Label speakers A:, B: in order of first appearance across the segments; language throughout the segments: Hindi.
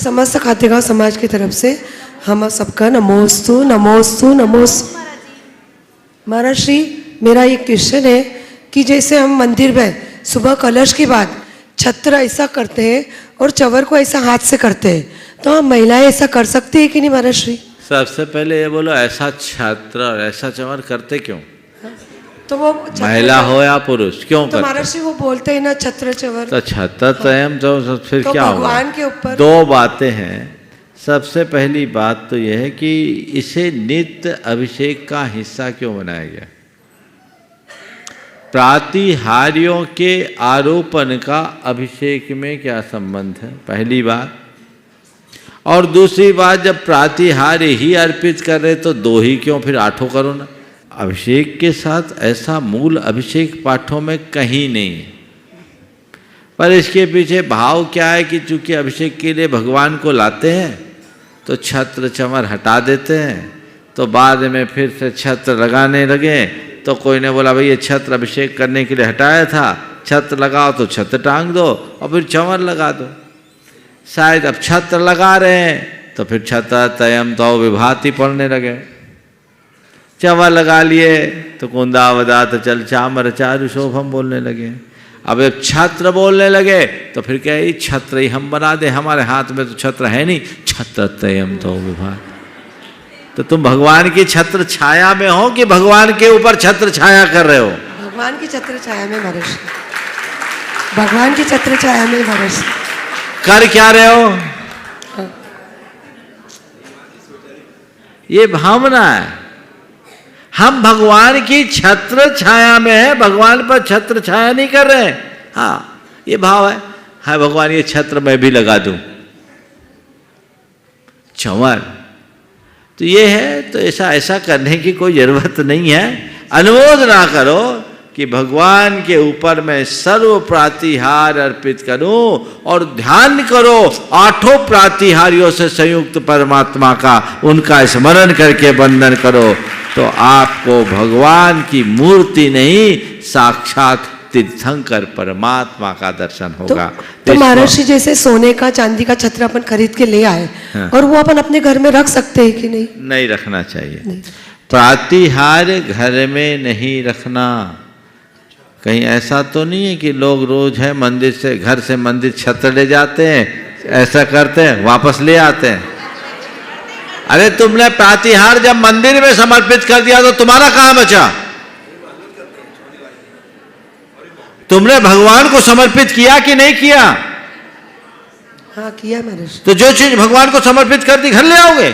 A: समस्त खातेगांव समाज की तरफ से हम सबका नमोस्तु नमोस्तु नमोस्तु। महाराज श्री, मेरा ये क्वेश्चन है कि जैसे हम मंदिर में सुबह कलश के बाद छत्र ऐसा करते हैं और चवर को ऐसा हाथ से करते हैं, तो हम महिलाएं ऐसा कर सकती है कि नहीं महाराज श्री?
B: सबसे पहले ये बोलो, ऐसा छत्र और ऐसा चवर करते क्यों?
A: तो वो
B: महिला हो या पुरुष क्यों करते?
A: महाराज श्री वो बोलते हैं ना छत्र चवर,
B: तो छत्र तयम तो फिर क्या होगा?
A: भगवान के ऊपर
B: दो बातें हैं। सबसे पहली बात तो यह है कि इसे नित्य अभिषेक का हिस्सा क्यों बनाया गया? प्रातिहार्यों के आरोपण का अभिषेक में क्या संबंध है, पहली बात। और दूसरी बात, जब प्रातिहार्य ही अर्पित कर रहे तो दो ही क्यों, फिर आठों करो ना। अभिषेक के साथ ऐसा मूल अभिषेक पाठों में कहीं नहीं है, पर इसके पीछे भाव क्या है कि चूंकि अभिषेक के लिए भगवान को लाते हैं तो छत्र चमर हटा देते हैं, तो बाद में फिर से छत्र लगाने लगे तो कोई ने बोला भाई ये छत्र अभिषेक करने के लिए हटाया था, छत्र लगाओ तो छत्र टांग दो और फिर चमर लगा दो। शायद अब छत्र लगा रहे हैं तो फिर छत्र तयम तो विभाति पढ़ने लगे, चमर लगा लिए तो कुंदावदात चल चामर चारु शोभम बोलने लगे। अब जब छत्र बोलने लगे तो फिर क्या ये छत्र ही हम बना दे, हमारे हाथ में तो छत्र है नहीं, छत्र तयम तो विभाति। तो तुम भगवान की छत्र छाया में हो कि भगवान के ऊपर छत्र छाया कर रहे हो?
A: भगवान की छत्र छाया में महाराज, भगवान की छत्र छाया में महाराज।
B: कर क्या रहे हो? ये भावना है, हम भगवान की छत्र छाया में है, भगवान पर छत्र छाया नहीं कर रहे। हाँ, ये भाव है, हाँ भगवान ये छत्र मैं भी लगा दूं, चमर तो ये है। तो ऐसा करने की कोई जरूरत नहीं है। अनुमोद ना करो कि भगवान के ऊपर मैं सर्व प्रातिहार अर्पित करूं और ध्यान करो आठों प्रातिहारियों से संयुक्त परमात्मा का, उनका स्मरण करके वंदन करो, तो आपको भगवान की मूर्ति नहीं साक्षात तीर्थंकर परमात्मा का दर्शन होगा।
A: तो महाराज जैसे सोने का चांदी का छत्र अपन खरीद के ले आए, हाँ। और वो अपन अपने घर में रख सकते हैं कि नहीं?
B: नहीं रखना चाहिए। प्रातिहार घर में नहीं रखना। कहीं ऐसा तो नहीं है कि लोग रोज है मंदिर से, घर से मंदिर छत्र ले जाते हैं, ऐसा करते हैं वापस ले आते हैं। अरे तुमने प्रातिहार जब मंदिर में समर्पित कर दिया तो तुम्हारा कहां बचा? तुमने भगवान को समर्पित किया कि नहीं किया?
A: हाँ किया महाराज।
B: तो जो चीज भगवान को समर्पित कर दी घर ले आओगे?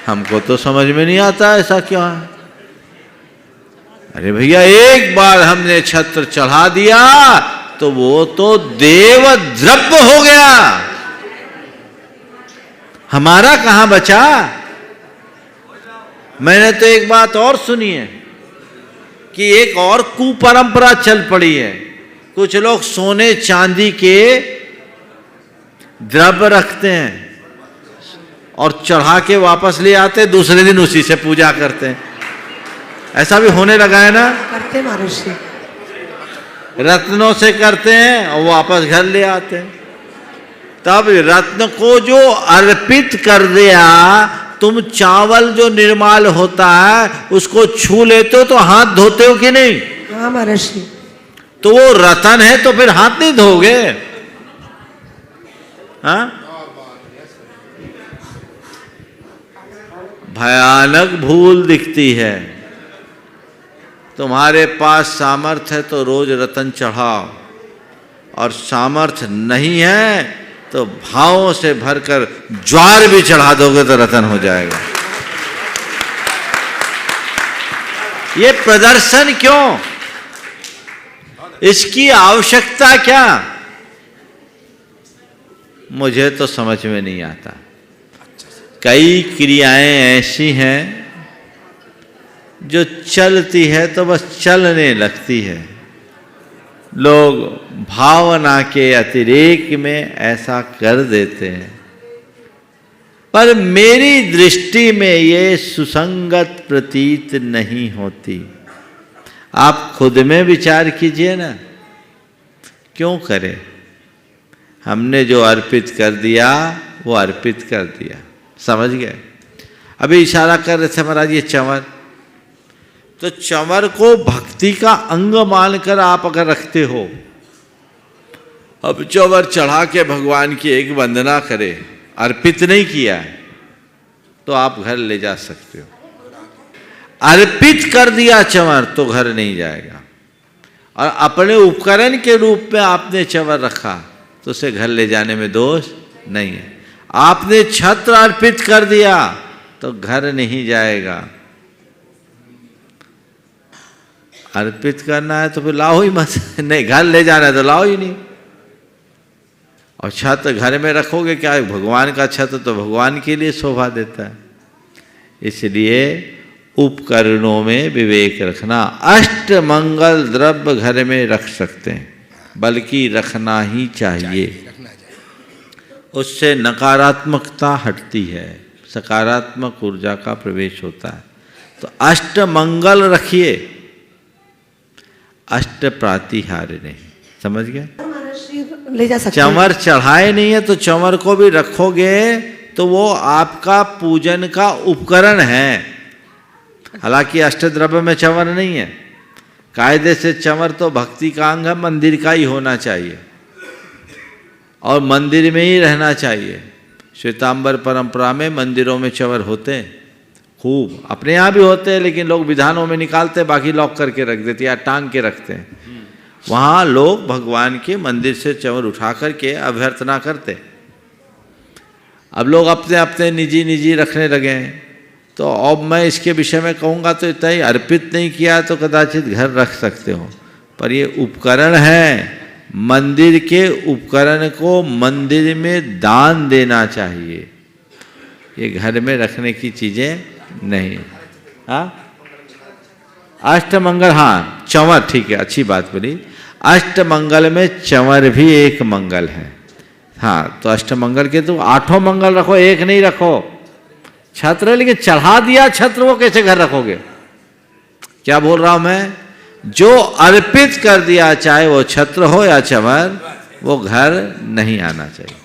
B: हमको तो समझ में नहीं आता ऐसा क्या है। अरे भैया एक बार हमने छत्र चढ़ा दिया तो वो तो देव द्रव्य हो गया, हमारा कहां बचा? मैंने तो एक बात और सुनी है कि एक और कुपरंपरा चल पड़ी है। कुछ लोग सोने चांदी के द्रव्य रखते हैं और चढ़ा के वापस ले आते, दूसरे दिन उसी से पूजा करते हैं। ऐसा भी होने लगा है ना?
A: करते महाराज,
B: रत्नों से करते हैं और वापस घर ले आते हैं। तब रत्न को जो अर्पित कर दिया, तुम चावल जो निर्माल होता है उसको छू लेते हो तो हाथ धोते हो कि नहीं?
A: हाँ महाराज।
B: तो वो रतन है तो फिर हाथ नहीं धोगे? हाँ, भयानक भूल दिखती है। तुम्हारे पास सामर्थ्य है तो रोज रतन चढ़ाओ, और सामर्थ्य नहीं है तो भावों से भरकर ज्वार भी चढ़ा दोगे तो रतन हो जाएगा। ये प्रदर्शन क्यों? इसकी आवश्यकता क्या? मुझे तो समझ में नहीं आता। कई क्रियाएं ऐसी हैं जो चलती है तो बस चलने लगती है। लोग भावना के अतिरेक में ऐसा कर देते हैं, पर मेरी दृष्टि में ये सुसंगत प्रतीत नहीं होती। आप खुद में विचार कीजिए ना, क्यों करें? हमने जो अर्पित कर दिया वो अर्पित कर दिया, समझ गए? अभी इशारा कर रहे थे महाराज ये चंवर, तो चंवर को भक्ति का अंग मानकर आप अगर रखते हो, अब चंवर चढ़ा के भगवान की एक वंदना करे, अर्पित नहीं किया है, तो आप घर ले जा सकते हो। अर्पित कर दिया चंवर तो घर नहीं जाएगा, और अपने उपकरण के रूप में आपने चंवर रखा तो उसे घर ले जाने में दोष नहीं है। आपने छत्र अर्पित कर दिया तो घर नहीं जाएगा। अर्पित करना है तो फिर लाओ ही मत, नहीं घर ले जाना है तो लाओ ही नहीं। और छत्र घर में रखोगे क्या? भगवान का छत्र तो भगवान के लिए शोभा देता है। इसलिए उपकरणों में विवेक रखना। अष्ट मंगल द्रव्य घर में रख सकते हैं, बल्कि रखना ही चाहिए। उससे नकारात्मकता हटती है, सकारात्मक ऊर्जा का प्रवेश होता है। तो अष्ट मंगल रखिए, अष्ट प्रातिहार्य नहीं। समझ गए?
A: ले जा सकते हैं।
B: चंवर चढ़ाए नहीं है तो चंवर को भी रखोगे तो वो आपका पूजन का उपकरण है। हालांकि अष्टद्रव्य में चंवर नहीं है, कायदे से चंवर तो भक्ति का अंग है, मंदिर का ही होना चाहिए और मंदिर में ही रहना चाहिए। श्वेतांबर परंपरा में मंदिरों में चंवर होते हैं, खूब अपने यहाँ भी होते हैं, लेकिन लोग विधानों में निकालते, बाकी लॉक करके रख देते या टांग के रखते हैं। वहाँ लोग भगवान के मंदिर से चंवर उठा करके अभ्यर्थना करते। अब लोग अपने अपने निजी रखने लगे हैं। तो अब मैं इसके विषय में कहूँगा तो इतना ही, अर्पित नहीं किया तो कदाचित घर रख सकते हो, पर ये उपकरण है। मंदिर के उपकरण को मंदिर में दान देना चाहिए, ये घर में रखने की चीज़ें नहीं। हाँ, अष्टमंगल, हाँ चंवर ठीक है, अच्छी बात बोली। अष्टमंगल में चंवर भी एक मंगल है। हाँ, तो अष्टमंगल के तो 8 मंगल रखो, एक नहीं रखो। छत्र लेकिन चढ़ा दिया छत्र, वो कैसे घर रखोगे? क्या बोल रहा हूं मैं? जो अर्पित कर दिया, चाहे वो छत्र हो या चंवर, वो घर नहीं आना चाहिए।